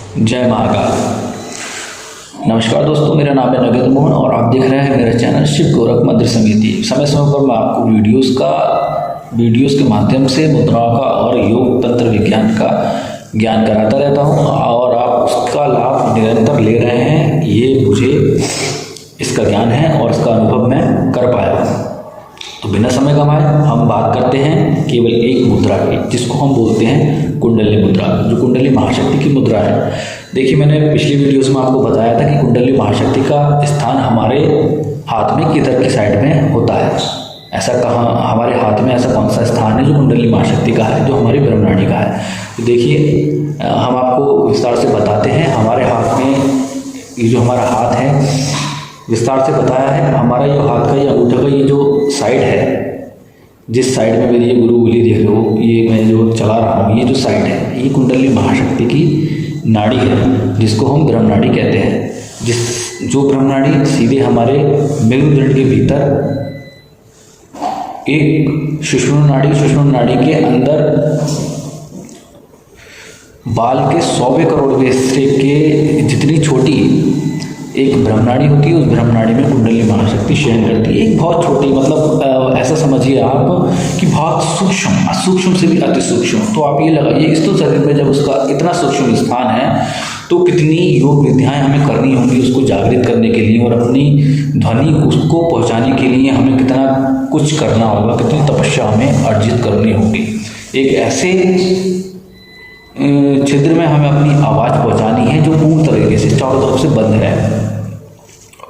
जय महाकाल। नमस्कार दोस्तों, मेरा नाम है नगेंद्र मोहन और आप देख रहे हैं मेरा चैनल शिव गोरख मंदिर समिति। समय समय पर मैं आपको वीडियोस के माध्यम से मुद्राओं का और योग तंत्र विज्ञान का ज्ञान कराता रहता हूं और आप उसका लाभ निरंतर ले रहे हैं। ये मुझे इसका ज्ञान है और इसका अनुभव मैं कर पाया हूँ। तो बिना समय गंवाए हम बात करते हैं केवल एक मुद्रा की, जिसको हम बोलते हैं कुंडली मुद्रा, जो कुंडली महाशक्ति की मुद्रा है। देखिए, मैंने पिछली वीडियोस में आपको बताया था कि कुंडली महाशक्ति का स्थान हमारे हाथ में किधर की साइड में होता है। ऐसा कहाँ हमारे हाथ में ऐसा कौन सा स्थान है जो कुंडली महाशक्ति का है, जो हमारी ब्रह्मनाड़ी का है। तो देखिए, हम आपको विस्तार से बताते हैं। हमारे हाथ में ये जो हमारा हाथ है, विस्तार से बताया है। हमारा ये हाथ का, ये अंगूठा का ये जो साइड है, जिस साइड में मेरी ये गुरु उंगली देख रहे हो, ये मैं जो चला रहा हूँ, ये जो साइड है, ये कुंडली महाशक्ति की नाड़ी है, जिसको हम ब्रह्मनाड़ी कहते हैं। जो ब्रह्मनाड़ी सीधे हमारे मेरुदंड के भीतर एक सुषुम्ना नाड़ी के अंदर बाल के 100वें करोड़वें हिस्से के जितनी छोटी एक ब्रह्मनाड़ी होती है, उस ब्रह्मनाड़ी में कुंडली महाशक्ति शयन करती है। एक बहुत छोटी, मतलब ऐसा समझिए आप कि बहुत सूक्ष्म से भी अति सूक्ष्म। तो आप ये लगाइए, इस तो शरीर में जब उसका इतना सूक्ष्म स्थान है तो कितनी योग विद्याएं हमें करनी होंगी उसको जागृत करने के लिए, और अपनी ध्वनि उसको पहुंचाने के लिए हमें कितना कुछ करना होगा, कितनी तपस्या हमें अर्जित करनी होगी। एक ऐसे छिद्र में हमें अपनी आवाज़ पहुंचानी है जो पूर्ण तरीके से चारों तरफ से बंद है।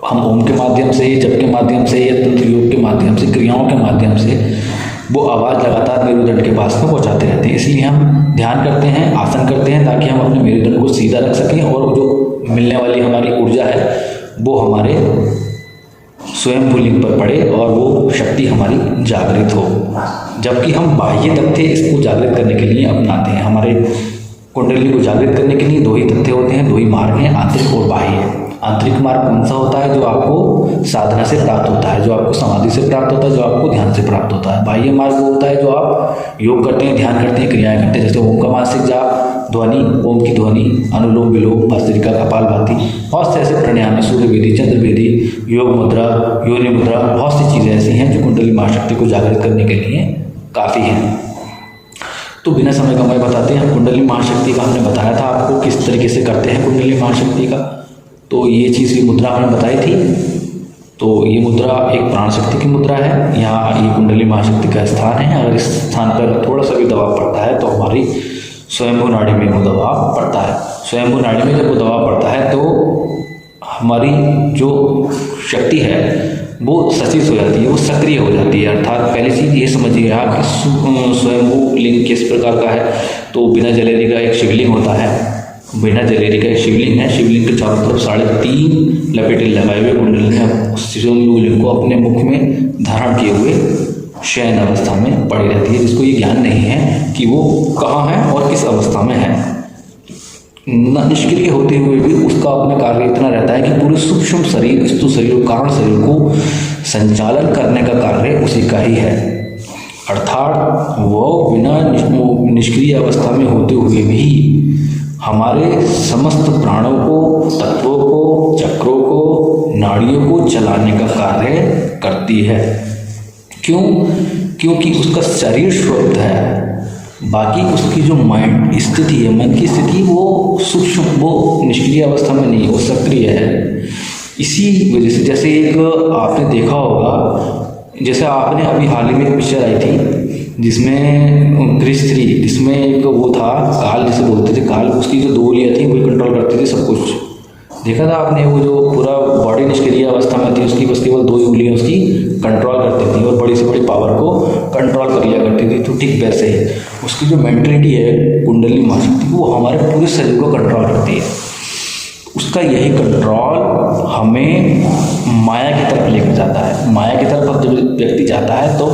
हम ओम के माध्यम से, जप के माध्यम से या तंत्र योग के माध्यम से, क्रियाओं के माध्यम से वो आवाज़ लगातार मेरुदंड के पास में पहुंचाते रहते हैं। इसलिए हम ध्यान करते हैं, आसन करते हैं, ताकि हम अपने मेरुदंड को सीधा रख सकें और जो मिलने वाली हमारी ऊर्जा है वो हमारे स्वयं लिंग पर पड़े और वो शक्ति हमारी जागृत हो। जबकि हम बाह्य तथ्य इसको जागृत करने के लिए अपनाते हैं। हमारे कुंडली को जागृत करने के लिए दो ही तथ्य होते हैं, दो ही मार्ग हैं, आंतरिक और बाह्य। आंतरिक मार्ग कौन सा होता है? जो आपको साधना से प्राप्त होता है, जो आपको समाधि से प्राप्त होता है, जो आपको ध्यान से प्राप्त होता है। बाह्य मार्ग वो होता है जो आप योग करते हैं, ध्यान करते हैं, क्रियाएं करते हैं, जैसे ओम का मानसिक जाप, ध्वनि, ओम की ध्वनि, अनुलोम विलोम, भस्त्रिका, कपालभाति, बहुत से ऐसे प्राणायाम, सूर्य विधि, चंद्र विधि, योग मुद्रा, योनि मुद्रा, बहुत सी चीज़ें ऐसी हैं जो कुंडली महाशक्ति को जागृत करने के लिए काफ़ी हैं। तो बिना समय गंवाए बताते हैं। कुंडली महाशक्ति का हमने बताया था आपको किस तरीके से करते हैं कुंडली महाशक्ति का। तो ये चीज़ की मुद्रा हमने बताई थी। तो ये मुद्रा एक प्राण शक्ति की मुद्रा है। यहाँ ये कुंडली महाशक्ति का स्थान है। अगर इस स्थान पर थोड़ा सा भी दबाव पड़ता है तो हमारी स्वयंभू नाड़ी में वो दबाव पड़ता है। स्वयंभू नाड़ी में जब वो दबाव पड़ता है तो हमारी जो शक्ति है वो सचेत हो जाती है, वो सक्रिय हो जाती है। अर्थात पहली चीज़ ये समझिए आप कि स्वयंभू लिंग किस प्रकार का है। तो बिना जलेरी का एक शिवलिंग होता है, बिना जलेरी का एक शिवलिंग है। शिवलिंग के चारों तरफ 3.5 लपेटे लगाए हुए कुंडली ने स्वयंभू लिंग को अपने मुख में धारण किए हुए शयन अवस्था में पड़ी रहती है, जिसको ये ज्ञान नहीं है कि वो कहाँ है और किस अवस्था में है। निष्क्रिय होते हुए भी उसका अपना कार्य इतना रहता है कि पूरे सूक्ष्म शरीर, स्थूल शरीर, कारण शरीर को संचालन करने का कार्य उसी का ही है। अर्थात वो बिना निष्क्रिय अवस्था में होते हुए भी हमारे समस्त प्राणों को, तत्वों को, चक्रों को, नाड़ियों को चलाने का कार्य करती है। क्यों? क्योंकि उसका शरीर शुद्ध है, बाकी उसकी जो माइंड स्थिति है, मन की स्थिति, वो सूक्ष्म, वो निष्क्रिय अवस्था में नहीं है, वो सक्रिय है। इसी वजह से जैसे एक आपने देखा होगा, जैसे आपने अभी हाल ही में एक पिक्चर आई थी जिसमें क्रिश 3, जिसमें एक वो था काल, जिसे बोलते थे काल, उसकी जो 2 उंगलियाँ थी वही कंट्रोल करती थी सब कुछ। देखा था आपने? वो जो पूरा बॉडी निष्क्रिय अवस्था में थी, उसकी बस केवल 2 उंगलियाँ उसकी कंट्रोल करती थी और बड़ी से बड़ी पावर को कंट्रोल कर लिया करती थी। तो ठीक वैसे ही उसकी जो मेंटलिटी है कुंडली महाशक्ति, वो हमारे पूरे शरीर को कंट्रोल करती है। उसका यही कंट्रोल हमें माया की तरफ लेकर जाता है। माया की तरफ जब व्यक्ति जाता है तो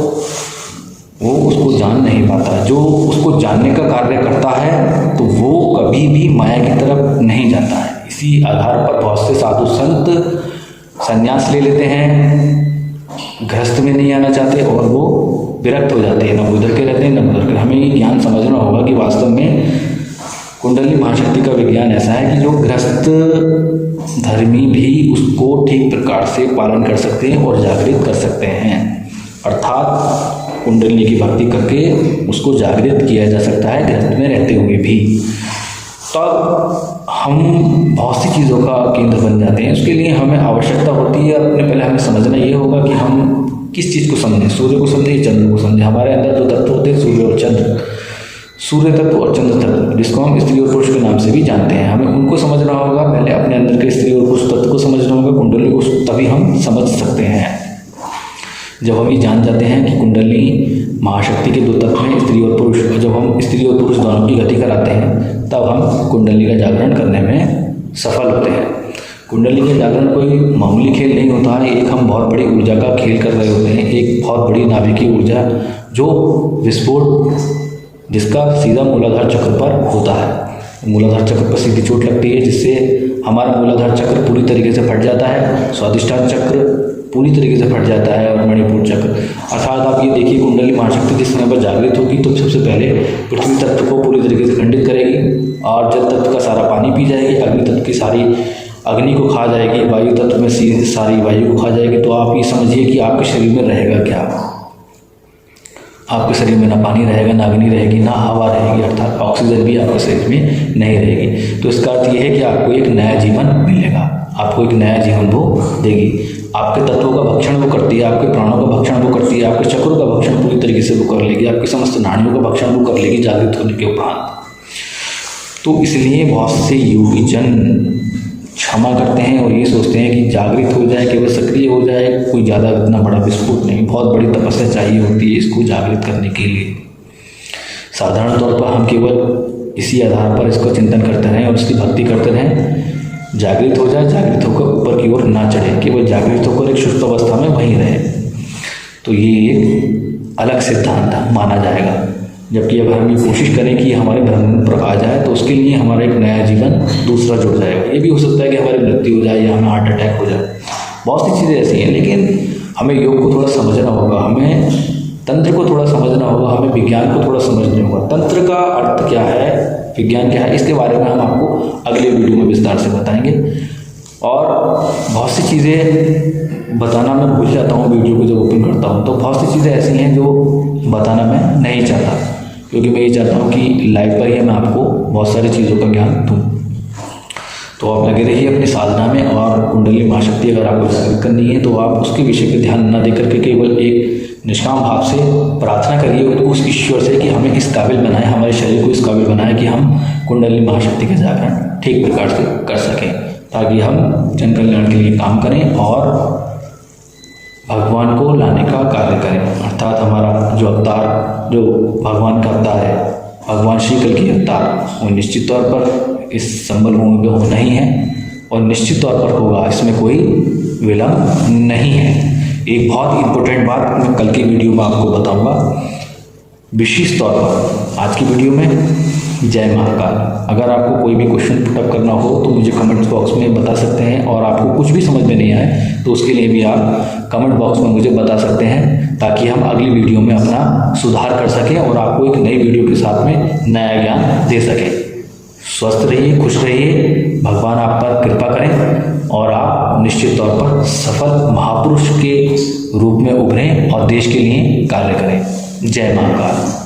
वो उसको जान नहीं पाता। जो उसको जानने का कार्य करता है तो वो कभी भी माया की तरफ नहीं जाता है। इसी आधार पर बहुत से साधु संत संन्यास ले लेते हैं, गृहस्थ में नहीं आना चाहते और वो विरक्त हो जाते हैं, न उधर के रहते हैं न उधर के। हमें ये ज्ञान समझना होगा कि वास्तव में कुंडली महाशक्ति का विज्ञान ऐसा है कि जो गृहस्थ धर्मी भी उसको ठीक प्रकार से पालन कर सकते हैं और जागृत कर सकते हैं। अर्थात कुंडली की भक्ति करके उसको जागृत किया जा सकता है गृहस्थ में रहते हुए भी। तब हम बहुत सी चीज़ों का केंद्र बन जाते हैं। उसके लिए हमें आवश्यकता होती है अपने, पहले हमें समझना ये होगा कि हम किस चीज़ को समझें, सूर्य को समझें, चंद्र को समझें। हमारे अंदर दो तत्व होते हैं, सूर्य और चंद्र, सूर्य तत्व और चंद्र तत्व, जिसको हम स्त्री और पुरुष के नाम से भी जानते हैं। हमें उनको समझना होगा, पहले अपने अंदर के स्त्री और पुरुष तत्व को समझना होगा, कुंडली को, तभी हम समझ सकते हैं। जब हम ये जान जाते हैं कि कुंडली महाशक्ति के दो तत्व हैं, स्त्री और पुरुष, और जब हम स्त्री और पुरुष दोनों की गति कराते हैं तब हम कुंडली का जागरण करने में सफल होते हैं। कुंडली का जागरण कोई मामूली खेल नहीं होता है। एक हम बहुत बड़ी ऊर्जा का खेल कर रहे होते हैं, एक बहुत बड़ी नाभिकीय ऊर्जा जो विस्फोट, जिसका सीधा मूलाधार चक्र पर होता है। मूलाधार चक्र पर सीधी चोट लगती है, जिससे हमारा मूलाधार चक्र पूरी तरीके से फट जाता है, स्वादिष्ठान चक्र पूरी तरीके से फट जाता है, और मणिपुर चक्र। अर्थात आप ये देखिए, कुंडली महाशक्ति जिस समय पर जागृत होगी तो सबसे पहले पृथ्वी तत्व को पूरी तरीके से खंडित करेगी, और जल तत्व का सारा पानी पी जाएगी, अग्नि तत्व की सारी अग्नि को खा जाएगी, वायु तत्व में सारी वायु को खा जाएगी। तो आप ये समझिए कि आपके शरीर में रहेगा क्या। आपके शरीर में ना पानी रहेगा, ना अग्नि रहेगी, ना हवा रहेगी, अर्थात ऑक्सीजन भी आपके शरीर में नहीं रहेगी। तो इसका अर्थ ये है कि आपको एक नया जीवन मिलेगा, आपको एक नया जीवन वो देगी। आपके तत्वों का भक्षण वो करती है, आपके प्राणों का भक्षण वो करती है, आपके चक्रों का भक्षण पूरी तरीके से वो कर लेगी, आपकी समस्त नाड़ियों का भक्षण वो कर लेगी जागृत होने के उपरांत। तो इसलिए बहुत से योगी जन क्षमा करते हैं और ये सोचते हैं कि जागृत हो जाए, केवल सक्रिय हो जाए, कोई ज़्यादा इतना बड़ा विस्फोट नहीं, बहुत बड़ी तपस्या चाहिए होती है इसको जागृत करने के लिए। साधारण तौर पर हम केवल इसी आधार पर इसको चिंतन करते रहें और इसकी भक्ति करते रहें, जागृत हो जाए, जागृत होकर ऊपर की ओर ना चढ़े, केवल जागृत होकर एक सुप्त अवस्था में वहीं रहे। तो ये एक अलग सिद्धांत माना जाएगा। जबकि अगर हम ये कोशिश करें कि हमारे ब्रह्म पर आ जाए तो उसके लिए हमारा एक नया जीवन दूसरा जुड़ जाएगा। ये भी हो सकता है कि हमारी मृत्यु हो जाए या हमें हार्ट अटैक हो जाए, बहुत सी चीज़ें ऐसी हैं। लेकिन हमें योग को थोड़ा समझना होगा, हमें तंत्र को थोड़ा समझना होगा, हमें विज्ञान को थोड़ा समझना होगा। तंत्र का अर्थ क्या है, विज्ञान क्या है, इसके बारे में हम आपको अगले वीडियो में विस्तार से बताएंगे। और बहुत सी चीज़ें बताना मैं भूल जाता हूँ वीडियो को जब ओपन करता हूँ, तो बहुत सी चीज़ें ऐसी हैं जो बताना मैं नहीं चाहता, क्योंकि मैं ये चाहता हूँ कि लाइव पर ही मैं आपको बहुत सारी चीज़ों का ज्ञान दूँ। तो आप लगे रहिए अपनी साधना में, और कुंडली महाशक्ति अगर आपको जागृत करनी है तो आप उसके विषय पर ध्यान न देकर के केवल एक निष्काम भाव से प्रार्थना करिए उस ईश्वर से कि हमें इस काबिल बनाए, हमारे शरीर को इस काबिल बनाए कि हम कुंडली महाशक्ति का जागरण ठीक प्रकार से कर सकें, ताकि हम जन कल्याण के लिए काम करें और भगवान को लाने का कार्य करें। अर्थात हमारा जो अवतार, जो भगवान का अवतार है, भगवान श्री कल की अवतार, वो निश्चित तौर पर इस संबल भूमि में होना ही है और निश्चित तौर पर होगा, इसमें कोई विलंब नहीं है। एक बहुत इम्पोर्टेंट बात मैं कल की वीडियो में आपको बताऊंगा विशेष तौर पर। आज की वीडियो में जय महाकाल। अगर आपको कोई भी क्वेश्चन पुटअप करना हो तो मुझे कमेंट बॉक्स में बता सकते हैं, और आपको कुछ भी समझ में नहीं आए तो उसके लिए भी आप कमेंट बॉक्स में मुझे बता सकते हैं, ताकि हम अगली वीडियो में अपना सुधार कर सकें और आपको एक नई वीडियो के साथ में नया ज्ञान दे सकें। स्वस्थ रहिए, खुश रहिए, भगवान आप पर कृपा करें और आप निश्चित तौर पर सफल महापुरुष के रूप में उभरें और देश के लिए कार्य करें। जय महाकाल।